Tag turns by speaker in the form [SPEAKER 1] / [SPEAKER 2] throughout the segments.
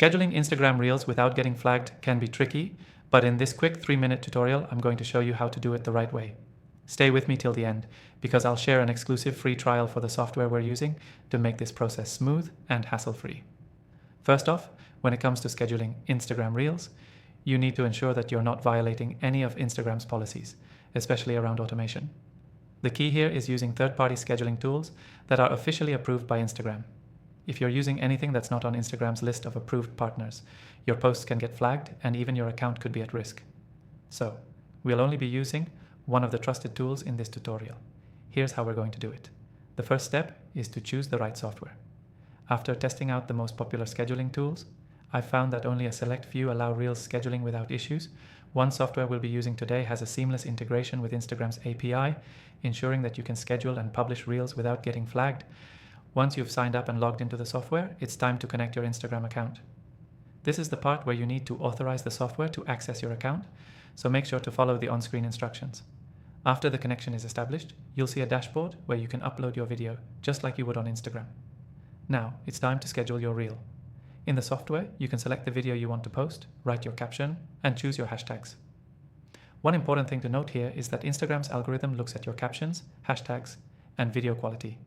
[SPEAKER 1] Scheduling Instagram Reels without getting flagged can be tricky, but in this quick 3-minute tutorial, I'm going to show you how to do it the right way. Stay with me till the end, because I'll share an exclusive free trial for the software we're using to make this process smooth and hassle-free. First off, when it comes to scheduling Instagram Reels, you need to ensure that you're not violating any of Instagram's policies, especially around automation. The key here is using third-party scheduling tools that are officially approved by Instagram. If you're using anything that's not on Instagram's list of approved partners, your posts can get flagged and even your account could be at risk. So, we'll only be using one of the trusted tools in this tutorial. Here's how we're going to do it. The first step is to choose the right software. After testing out the most popular scheduling tools, I found that only a select few allow Reels scheduling without issues. One software we'll be using today has a seamless integration with Instagram's API, ensuring that you can schedule and publish Reels without getting flagged. Once you've signed up and logged into the software, it's time to connect your Instagram account. This is the part where you need to authorize the software to access your account, so make sure to follow the on-screen instructions. After the connection is established, you'll see a dashboard where you can upload your video, just like you would on Instagram. Now, it's time to schedule your reel. In the software, you can select the video you want to post, write your caption, and choose your hashtags. One important thing to note here is that Instagram's algorithm looks at your captions, hashtags, and video quality.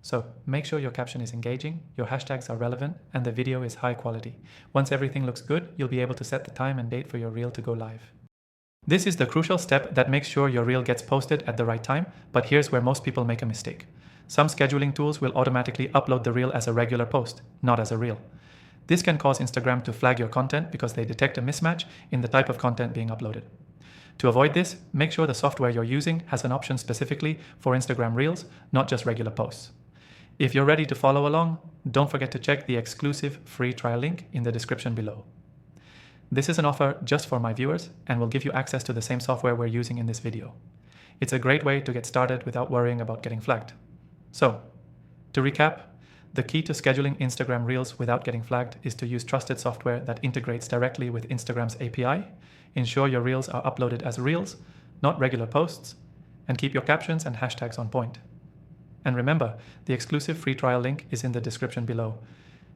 [SPEAKER 1] So make sure your caption is engaging, your hashtags are relevant, and the video is high quality. Once everything looks good, you'll be able to set the time and date for your reel to go live. This is the crucial step that makes sure your reel gets posted at the right time, but here's where most people make a mistake. Some scheduling tools will automatically upload the reel as a regular post, not as a reel. This can cause Instagram to flag your content because they detect a mismatch in the type of content being uploaded. To avoid this, make sure the software you're using has an option specifically for Instagram Reels, not just regular posts. If you're ready to follow along, don't forget to check the exclusive free trial link in the description below. This is an offer just for my viewers and will give you access to the same software we're using in this video. It's a great way to get started without worrying about getting flagged. So, to recap, the key to scheduling Instagram Reels without getting flagged is to use trusted software that integrates directly with Instagram's API, ensure your Reels are uploaded as Reels, not regular posts, and keep your captions and hashtags on point. And remember, the exclusive free trial link is in the description below.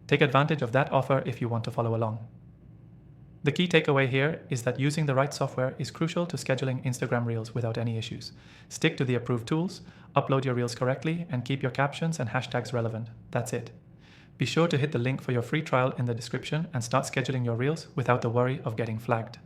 [SPEAKER 1] Take advantage of that offer if you want to follow along. The key takeaway here is that using the right software is crucial to scheduling Instagram Reels without any issues. Stick to the approved tools, upload your Reels correctly, and keep your captions and hashtags relevant. That's it. Be sure to hit the link for your free trial in the description and start scheduling your Reels without the worry of getting flagged.